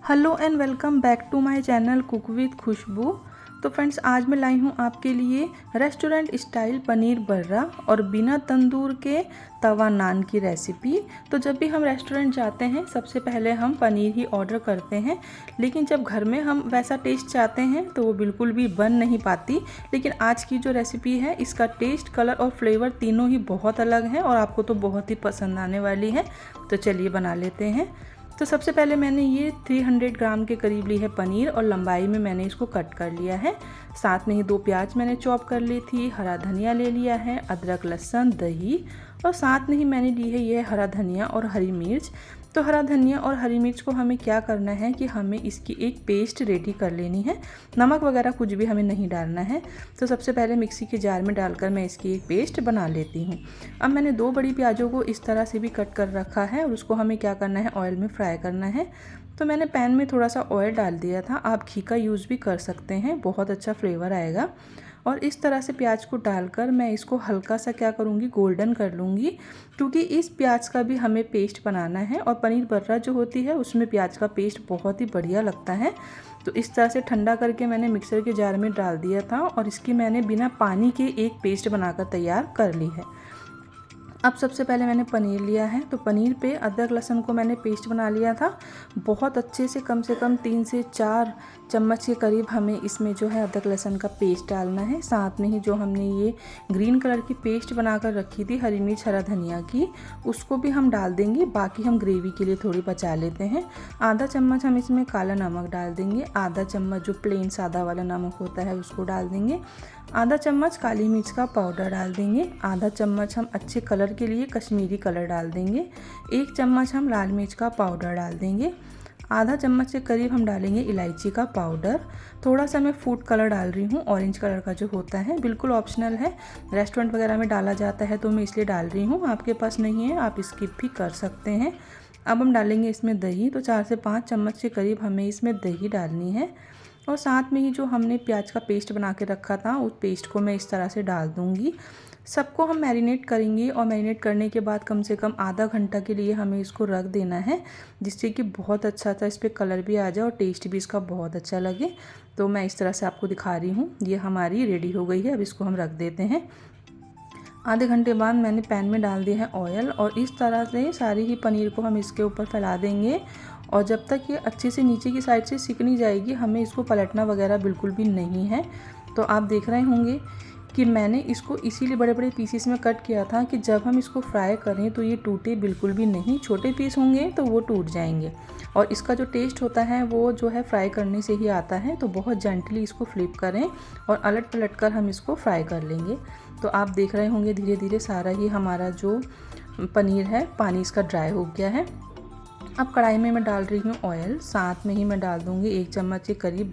Hello and welcome back to my channel cook with Khushboo. तो friends, आज मैं लाई हूँ आपके लिए रेस्टोरेंट स्टाइल पनीर बर्रा और बिना तंदूर के तवा नान की रेसिपी। तो जब भी हम रेस्टोरेंट जाते हैं सबसे पहले हम पनीर ही ऑर्डर करते हैं, लेकिन जब घर में हम वैसा टेस्ट चाहते हैं तो वो बिल्कुल भी बन नहीं पाती। लेकिन आज की जो रेसिपी है इसका टेस्ट, कलर और फ्लेवर तीनों ही बहुत अलग हैं और आपको तो बहुत ही पसंद आने वाली है। तो चलिए बना लेते हैं। तो सबसे पहले मैंने ये 300 ग्राम के करीब ली है पनीर और लंबाई में मैंने इसको कट कर लिया है। साथ में ही 2 प्याज मैंने चॉप कर ली थी, हरा धनिया ले लिया है, अदरक लहसुन दही और साथ में ही मैंने ली है ये हरा धनिया और हरी मिर्च। तो हरा धनिया और हरी मिर्च को हमें क्या करना है कि हमें इसकी एक पेस्ट रेडी कर लेनी है। नमक वगैरह कुछ भी हमें नहीं डालना है। तो सबसे पहले मिक्सी के जार में डालकर मैं इसकी एक पेस्ट बना लेती हूँ। अब मैंने 2 बड़ी प्याज़ों को इस तरह से भी कट कर रखा है और उसको हमें क्या करना है, ऑयल में फ्राई करना है। तो मैंने पैन में थोड़ा सा ऑयल डाल दिया था, आप घी का यूज़ भी कर सकते हैं, बहुत अच्छा फ्लेवर आएगा। और इस तरह से प्याज को डालकर मैं इसको हल्का सा क्या करूँगी, गोल्डन कर लूँगी, क्योंकि इस प्याज का भी हमें पेस्ट बनाना है और पनीर बर्रा जो होती है उसमें प्याज का पेस्ट बहुत ही बढ़िया लगता है। तो इस तरह से ठंडा करके मैंने मिक्सर के जार में डाल दिया था और इसकी मैंने बिना पानी के एक पेस्ट बनाकर तैयार कर ली है। अब सबसे पहले मैंने पनीर लिया है, तो पनीर पे अदरक लहसुन को मैंने पेस्ट बना लिया था बहुत अच्छे से। कम 3 से 4 चम्मच के करीब हमें इसमें जो है अदरक लहसुन का पेस्ट डालना है। साथ में ही जो हमने ये ग्रीन कलर की पेस्ट बनाकर रखी थी हरी मिर्च हरा धनिया की, उसको भी हम डाल देंगे। बाकी हम ग्रेवी के लिए थोड़ी बचा लेते हैं। आधा चम्मच हम इसमें काला नमक डाल देंगे, आधा चम्मच जो प्लेन सादा वाला नमक होता है उसको डाल देंगे, आधा चम्मच काली मिर्च का पाउडर डाल देंगे, आधा चम्मच हम अच्छे कलर के लिए कश्मीरी कलर डाल देंगे, 1 चम्मच हम लाल मिर्च का पाउडर डाल देंगे, आधा चम्मच के करीब हम डालेंगे इलायची का पाउडर। थोड़ा सा मैं फूड कलर डाल रही हूँ, ऑरेंज कलर का जो होता है, बिल्कुल ऑप्शनल है, रेस्टोरेंट वगैरह में डाला जाता है तो मैं इसलिए डाल रही हूँ। आपके पास नहीं है आप स्किप भी कर सकते हैं। अब हम डालेंगे इसमें दही, तो 4 से 5 चम्मच के करीब हमें इसमें दही डालनी है। और साथ में ही जो हमने प्याज का पेस्ट बना के रखा था उस पेस्ट को मैं इस तरह से डाल दूँगी। सबको हम मैरिनेट करेंगे और मैरिनेट करने के बाद कम से कम आधा घंटा के लिए हमें इसको रख देना है, जिससे कि बहुत अच्छा सा इस पर कलर भी आ जाए और टेस्ट भी इसका बहुत अच्छा लगे। तो मैं इस तरह से आपको दिखा रही हूँ, ये हमारी रेडी हो गई है। अब इसको हम रख देते हैं। आधे घंटे बाद मैंने पैन में डाल दिया है ऑयल और इस तरह से सारी ही पनीर को हम इसके ऊपर फैला देंगे। और जब तक ये अच्छे से नीचे की साइड से सिक नहीं जाएगी, हमें इसको पलटना वगैरह बिल्कुल भी नहीं है। तो आप देख रहे होंगे कि मैंने इसको इसीलिए बड़े बड़े पीसेस में कट किया था कि जब हम इसको फ्राई करें तो ये टूटे बिल्कुल भी नहीं। छोटे पीस होंगे तो वो टूट जाएंगे और इसका जो टेस्ट होता है वो जो है फ्राई करने से ही आता है। तो बहुत जेंटली इसको फ्लिप करें और अलट पलट कर हम इसको फ्राई कर लेंगे। तो आप देख रहे होंगे धीरे धीरे सारा ही हमारा जो पनीर है पानी इसका ड्राई हो गया है। अब कढ़ाई में मैं डाल रही हूँ ऑयल, साथ में ही मैं डाल दूँगी 1 चम्मच के करीब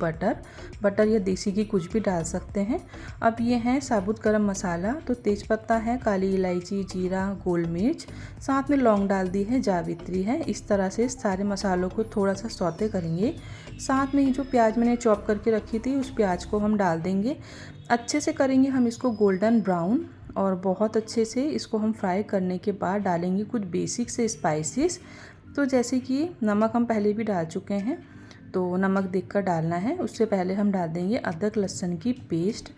बटर या देसी घी कुछ भी डाल सकते हैं। अब ये है साबुत गरम मसाला, तो तेज़पत्ता है, काली इलायची, जीरा, गोल मिर्च, साथ में लौंग डाल दी है, जावित्री है। इस तरह से सारे मसालों को थोड़ा सा सौते करेंगे। साथ में ही जो प्याज मैंने चॉप करके रखी थी उस प्याज को हम डाल देंगे। अच्छे से करेंगे हम इसको गोल्डन ब्राउन और बहुत अच्छे से इसको हम फ्राई करने के बाद डालेंगे कुछ बेसिक से स्पाइसेस। तो जैसे कि नमक हम पहले भी डाल चुके हैं, तो नमक देखकर डालना है। उससे पहले हम डाल देंगे अदरक लहसुन की पेस्ट,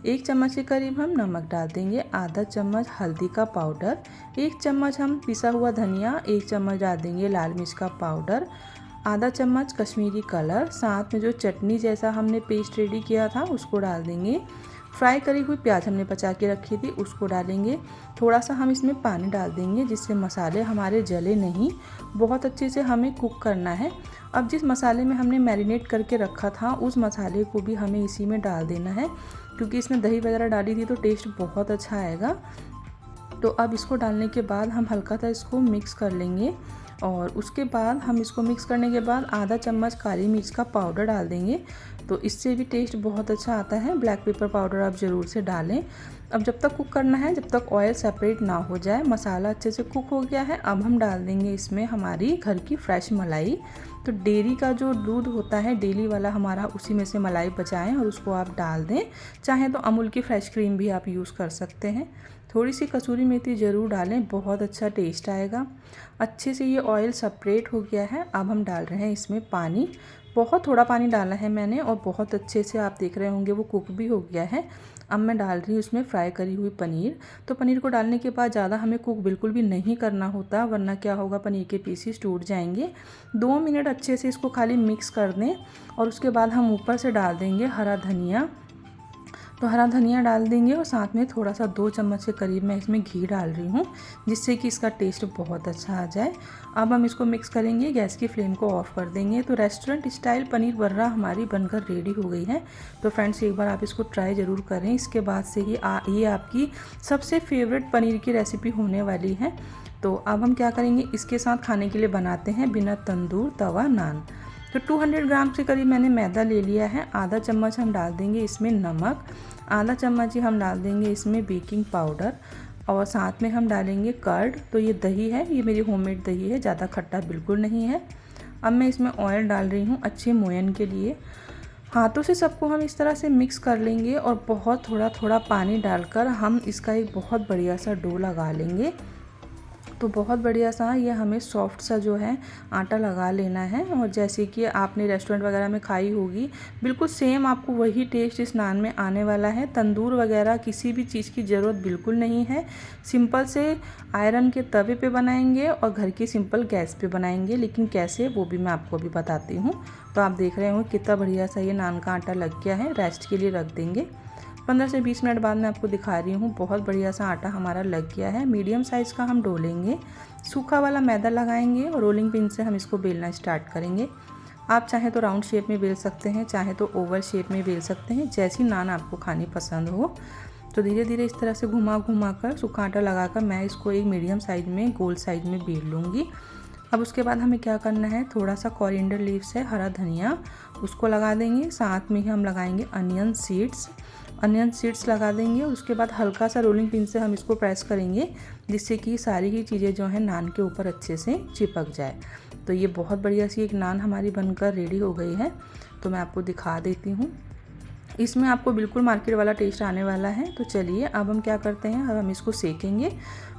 1 चम्मच के करीब हम नमक डाल देंगे, आधा चम्मच हल्दी का पाउडर, 1 चम्मच हम पिसा हुआ धनिया, 1 चम्मच डाल देंगे लाल मिर्च का पाउडर, आधा चम्मच कश्मीरी कलर, साथ में जो चटनी जैसा हमने पेस्ट रेडी किया था उसको डाल देंगे। फ्राई करी हुई प्याज हमने बचा के रखी थी उसको डालेंगे। थोड़ा सा हम इसमें पानी डाल देंगे जिससे मसाले हमारे जले नहीं, बहुत अच्छे से हमें कुक करना है। अब जिस मसाले में हमने मैरिनेट करके रखा था उस मसाले को भी हमें इसी में डाल देना है, क्योंकि इसमें दही वगैरह डाली थी तो टेस्ट बहुत अच्छा आएगा। तो अब इसको डालने के बाद हम हल्का सा इसको मिक्स कर लेंगे और उसके बाद हम इसको मिक्स करने के बाद आधा चम्मच काली मिर्च का पाउडर डाल देंगे। तो इससे भी टेस्ट बहुत अच्छा आता है। ब्लैक पेपर पाउडर आप ज़रूर से डालें। अब जब तक कुक करना है जब तक ऑयल सेपरेट ना हो जाए। मसाला अच्छे से कुक हो गया है। अब हम डाल देंगे इसमें हमारी घर की फ्रेश मलाई। तो डेयरी का जो दूध होता है डेली वाला हमारा, उसी में से मलाई बचाएं और उसको आप डाल दें। चाहे तो अमूल की फ्रेश क्रीम भी आप यूज़ कर सकते हैं। थोड़ी सी कसूरी मेथी ज़रूर डालें, बहुत अच्छा टेस्ट आएगा। अच्छे से ये ऑयल सेपरेट हो गया है। अब हम डाल रहे हैं इसमें पानी। बहुत थोड़ा पानी डाला है मैंने और बहुत अच्छे से आप देख रहे होंगे वो कुक भी हो गया है। अब मैं डाल रही हूँ इसमें फ्राई करी हुई पनीर। तो पनीर को डालने के बाद ज़्यादा हमें कुक बिल्कुल भी नहीं करना होता, वरना क्या होगा, पनीर के पीसेस टूट जाएंगे। 2 मिनट अच्छे से इसको खाली मिक्स कर दें और उसके बाद हम ऊपर से डाल देंगे हरा धनिया। तो हरा धनिया डाल देंगे और साथ में थोड़ा सा 2 चम्मच के करीब मैं इसमें घी डाल रही हूँ, जिससे कि इसका टेस्ट बहुत अच्छा आ जाए। अब हम इसको मिक्स करेंगे, गैस की फ्लेम को ऑफ कर देंगे। तो रेस्टोरेंट स्टाइल पनीर बर्रा हमारी बनकर रेडी हो गई है। तो फ्रेंड्स एक बार आप इसको ट्राई ज़रूर करें। इसके बाद से ही ये आपकी सबसे फेवरेट पनीर की रेसिपी होने वाली है। तो अब हम क्या करेंगे, इसके साथ खाने के लिए बनाते हैं बिना तंदूर तवा नान। तो 200 ग्राम के करीब मैंने मैदा ले लिया है। आधा चम्मच हम डाल देंगे इसमें नमक, आधा चम्मच ही हम डाल देंगे इसमें बेकिंग पाउडर और साथ में हम डालेंगे कर्ड। तो ये दही है, ये मेरी होममेड दही है, ज़्यादा खट्टा बिल्कुल नहीं है। अब मैं इसमें ऑयल डाल रही हूँ अच्छे मोयन के लिए। हाथों से सबको हम इस तरह से मिक्स कर लेंगे और बहुत थोड़ा थोड़ा पानी डालकर हम इसका एक बहुत बढ़िया सा डो लगा लेंगे। तो बहुत बढ़िया सा ये हमें सॉफ्ट सा जो है आटा लगा लेना है। और जैसे कि आपने रेस्टोरेंट वगैरह में खाई होगी, बिल्कुल सेम आपको वही टेस्ट इस नान में आने वाला है। तंदूर वगैरह किसी भी चीज़ की ज़रूरत बिल्कुल नहीं है। सिंपल से आयरन के तवे पे बनाएंगे और घर की सिंपल गैस पे बनाएंगे, लेकिन कैसे वो भी मैं आपको अभी बताती हूँ। तो आप देख रहे हो कितना बढ़िया सा ये नान का आटा लग गया है। रेस्ट के लिए रख देंगे। 15 से 20 मिनट बाद मैं आपको दिखा रही हूँ। बहुत बढ़िया सा आटा हमारा लग गया है। मीडियम साइज़ का हम डो लेंगे, सूखा वाला मैदा लगाएंगे और रोलिंग पिन से हम इसको बेलना स्टार्ट करेंगे। आप चाहे तो राउंड शेप में बेल सकते हैं, चाहे तो ओवल शेप में बेल सकते हैं, जैसी नान आपको खानी पसंद हो। तो धीरे धीरे इस तरह से घुमा घुमा कर सूखा आटा लगाकर मैं इसको एक मीडियम साइज में गोल साइज में बेल लूँगी। अब उसके बाद हमें क्या करना है, थोड़ा सा कोरिएंडर लीव्स है, हरा धनिया, उसको लगा देंगे। साथ में ही हम लगाएंगे अनियन सीड्स लगा देंगे। उसके बाद हल्का सा रोलिंग पिन से हम इसको प्रेस करेंगे, जिससे कि सारी ही चीज़ें जो है नान के ऊपर अच्छे से चिपक जाए। तो ये बहुत बढ़िया सी एक नान हमारी बनकर रेडी हो गई है। तो मैं आपको दिखा देती हूँ। इसमें आपको बिल्कुल मार्केट वाला टेस्ट आने वाला है। तो चलिए अब हम क्या करते हैं, अब हम इसको सेकेंगे।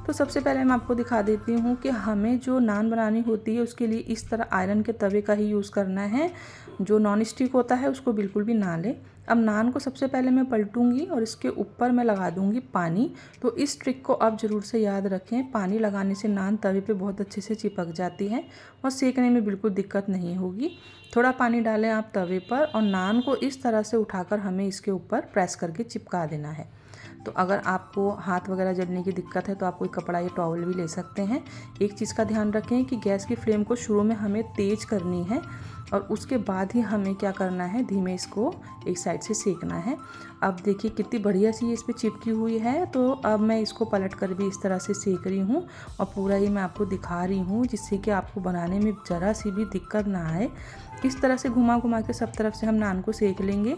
तो सबसे पहले मैं आपको दिखा देती हूँ कि हमें जो नान बनानी होती है उसके लिए इस तरह आयरन के तवे का ही यूज़ करना है। जो नॉन स्टिक होता है उसको बिल्कुल भी ना लें। अब नान को सबसे पहले मैं पलटूंगी और इसके ऊपर मैं लगा दूंगी पानी। तो इस ट्रिक को आप ज़रूर से याद रखें। पानी लगाने से नान तवे पे बहुत अच्छे से चिपक जाती है और सेकने में बिल्कुल दिक्कत नहीं होगी। थोड़ा पानी डालें आप तवे पर और नान को इस तरह से उठाकर हमें इसके ऊपर प्रेस करके चिपका देना है। तो अगर आपको हाथ वगैरह जलने की दिक्कत है तो आप कोई कपड़ा या टॉवल भी ले सकते हैं। एक चीज़ का ध्यान रखें कि गैस की फ्लेम को शुरू में हमें तेज़ करनी है और उसके बाद ही हमें क्या करना है, धीमे इसको एक साइड से सेकना है। अब देखिए कितनी बढ़िया सी इस पर चिपकी हुई है। तो अब मैं इसको पलट कर भी इस तरह से सेक रही हूँ और पूरा ही मैं आपको दिखा रही हूँ, जिससे कि आपको बनाने में ज़रा सी भी दिक्कत ना आए। इस तरह से घुमा घुमा के सब तरफ से हम नान को सेक लेंगे।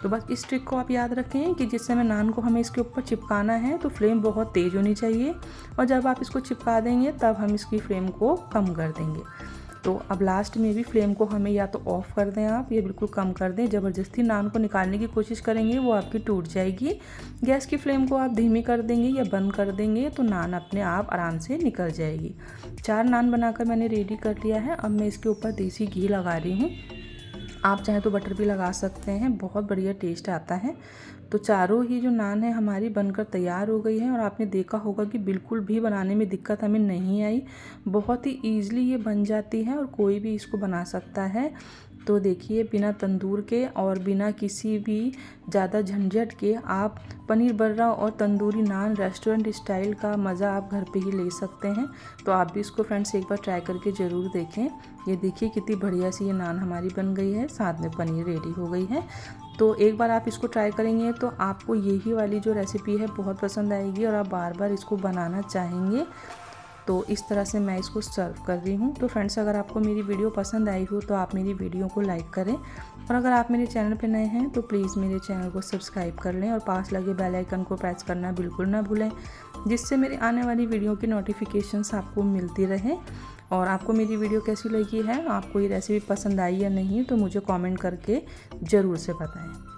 तो बस इस ट्रिक को आप याद रखें कि जिस समय नान को हमें इसके ऊपर चिपकाना है तो फ्लेम बहुत तेज़ होनी चाहिए और जब आप इसको चिपका देंगे तब हम इसकी फ्लेम को कम कर देंगे। तो अब लास्ट में भी फ्लेम को हमें या तो ऑफ़ कर दें आप, या बिल्कुल कम कर दें। ज़बरदस्ती नान को निकालने की कोशिश करेंगे वो आपकी टूट जाएगी। गैस की फ्लेम को आप धीमी कर देंगे या बंद कर देंगे तो नान अपने आप आराम से निकल जाएगी। 4 नान बनाकर मैंने रेडी कर लिया है। अब मैं इसके ऊपर देसी घी लगा रही हूँ। आप चाहे तो बटर भी लगा सकते हैं, बहुत बढ़िया टेस्ट आता है। तो चारों ही जो नान है हमारी बनकर तैयार हो गई है और आपने देखा होगा कि बिल्कुल भी बनाने में दिक्कत हमें नहीं आई। बहुत ही ईज़िली ये बन जाती है और कोई भी इसको बना सकता है। तो देखिए बिना तंदूर के और बिना किसी भी ज़्यादा झंझट के आप पनीर बर्रा और तंदूरी नान रेस्टोरेंट स्टाइल का मज़ा आप घर पे ही ले सकते हैं। तो आप भी इसको फ्रेंड्स एक बार ट्राई करके ज़रूर देखें। ये देखिए कितनी बढ़िया सी ये नान हमारी बन गई है, साथ में पनीर रेडी हो गई है। तो एक बार आप इसको ट्राई करेंगे तो आपको यही वाली जो रेसिपी है बहुत पसंद आएगी और आप बार बार इसको बनाना चाहेंगे। तो इस तरह से मैं इसको सर्व कर रही हूँ। तो फ्रेंड्स अगर आपको मेरी वीडियो पसंद आई हो तो आप मेरी वीडियो को लाइक करें और अगर आप मेरे चैनल पर नए हैं तो प्लीज़ मेरे चैनल को सब्सक्राइब कर लें और पास लगे बेल आइकन को प्रेस करना बिल्कुल ना भूलें, जिससे मेरी आने वाली वीडियो की नोटिफिकेशंस आपको मिलती रहे। और आपको मेरी वीडियो कैसी लगी है, आपको ये रेसिपी पसंद आई या नहीं, तो मुझे कमेंट करके ज़रूर से बताएं।